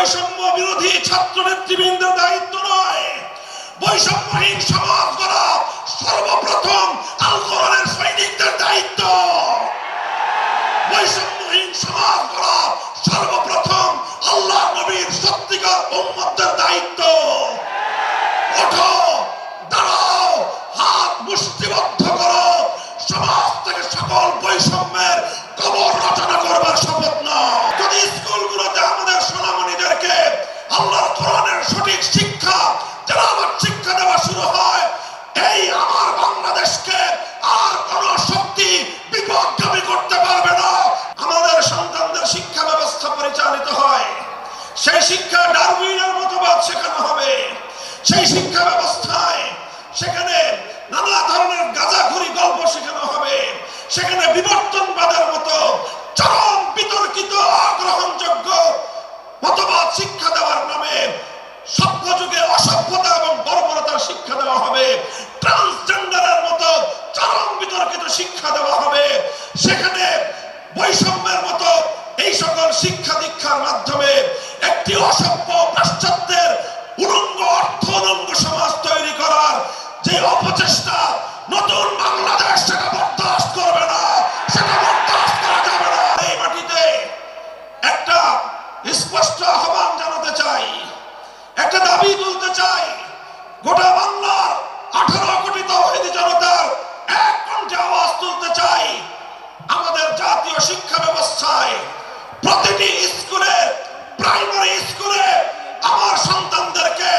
বৈষম্য বিরোধী ছাত্র নেতৃবৃন্দের দায়িত্ব নয়। বৈষম্যহীন সমাজ গড়া সর্বপ্রথম আল কোরআনের সৈনিকদের দায়িত্ব। বৈষম্যহীন সমাজ গড়া সর্বপ্রথম আল্লাহ নবীর সত্যিকার উম্মতের দায়িত্ব। ওঠো, দাঁড়াও, হাত মুষ্টিবদ্ধ করো, সমাজ থেকে সকল বৈষম্যের কবর রচনা করবার শপথ নাও। যদি স্কুলগুলোতে আমাদের সোনামণিদেরকে আল্লাহর কোরআনের সঠিক শিক্ষা, তেলাওয়াত শিক্ষা দেওয়া শুরু হয়, এই আমার বাংলাদেশকে আর কোন শক্তি বিপদগামী করতে পারবে না। আমাদের সন্তানদের শিক্ষা ব্যবস্থা পরিচালিত হয়, সেই শিক্ষা ডারউইনের মতবাদ শেখানো হবে। সেই শিক্ষা ব্যবস্থায় সেখানে নানা ধরনের গাঁজাখুরি গল্প শেখানো হবে। সেখানে বিবর্তনবাদের মতো চরম বিতর্কিত অগ্রহণযোগ্য মতবাদ শিক্ষা দেওয়ার নামে সভ্য যুগে অসভ্যতা এবং বর্বরতার শিক্ষা দেওয়া হবে। ট্রান্সজেন্ডারের মতো চরম বিতর্কিত শিক্ষা দেওয়া হবে। সেখানে বৈষম্যের মতো এই সকল শিক্ষা দীক্ষার মাধ্যমে একটি অসভ্য পাশ্চাত্যের উলঙ্গ অর্থ উলঙ্গ সমাজ তৈরি করার যে অপচেষ্টা, নতুন বাংলাদেশ সেটা বরদাস্ত করবে না, সেটা বরদাস্ত করা যাবে না। এই মাটিতে একটা স্পষ্ট আহ্বান জানাতে চাই, একটা দাবি তুলতে চাই। গোটা বাংলার 18 কোটি তাওহীদি জনতার এক কণ্ঠে আওয়াজ তুলতে চাই। আমাদের জাতীয় শিক্ষা ব্যবস্থায় প্রতিটি স্কুলে, প্রাইমারি স্কুলে আমার সন্তানদেরকে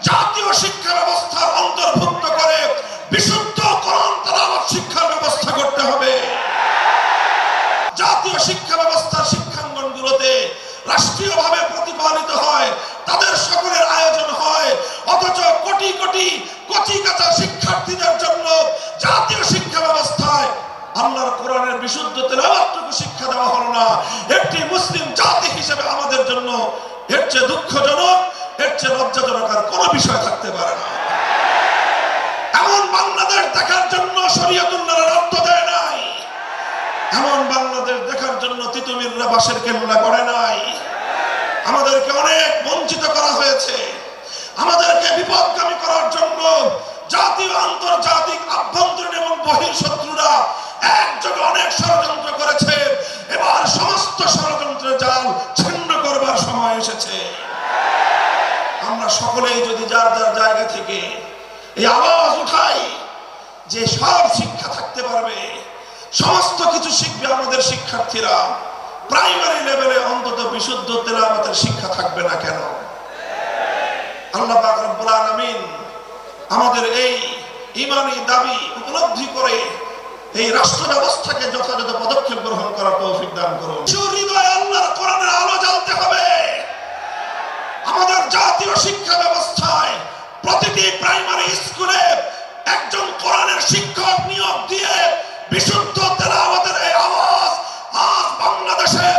জাতীয় শিক্ষা ব্যবস্থার অন্তর্ভুক্ত করে বিশুদ্ধ কোরআন তেলাওয়াত শিক্ষার ব্যবস্থা করতে হবে। জাতীয় শিক্ষা ব্যবস্থার শিক্ষাঙ্গনগুলোতে রাষ্ট্রীয়ভাবে প্রতিপালিত হয়, তাদের সকলের আয়োজন হয়, অথচ কোটি কোটি কচি কাঁচা শিক্ষার্থীদের জন্য জাতীয় শিক্ষা ব্যবস্থায় আল্লাহর কোরআনের বিশুদ্ধ তেলাওয়াতটুকু শিক্ষা দেওয়া হলো না। একটি মুসলিম জাতি হিসেবে আমাদের জন্য এর চেয়ে দুঃখজনক, এর চেয়ে লজ্জাজনক আর কোনো বিষয় থাকতে পারে না। এমন বাংলাদেশ দেখার জন্য শরীয়তুল্লাহর রক্ত দেয় নাই, এমন বাংলাদেশ দেখার জন্য তিতুমিররা বাঁশের কেল্লা গড়ে নাই। আমাদেরকে অনেক বঞ্চিত করা হয়েছে। আমাদেরকে বিপদগামী করার জন্য জাতীয় আন্তর্জাতিক আভ্যন্তরীণ এবং বহির শত্রুরা একযোগে অনেক ষড়যন্ত্র করেছে। এবার সমস্ত ষড়যন্ত্রের জাল ছিন্ন করবার সময় এসেছে। আমরা সকলেই যদি যার যার জায়গা থেকে এই আওয়াজ উঠাই যে সব শিক্ষা থাকতে পারবে, সমস্ত কিছু শিখবে আমাদের শিক্ষার্থীরা, প্রাইমারি লেভেলে অন্তত বিশুদ্ধ তেলাওয়াতের শিক্ষা থাকবে না কেন? আল্লাহ পাক রব্বুল আলামিন আমাদের এই ঈমানি দাবি উপলব্ধি করে এই রাষ্ট্র ব্যবস্থাকে যথাযথ পদক্ষেপ গ্রহণ করার তৌফিক দান করুন। হৃদয়ে আল্লাহর কোরআনের আলো জ্বালতে হবে। আমাদের জাতীয় শিক্ষা ব্যবস্থায় প্রতিটি প্রাইমারি স্কুলে একজন কোরআনের শিক্ষক নিয়োগ দিয়ে বিশুদ্ধ তেলাওয়াতের এই আওয়াজ আজ বাংলাদেশে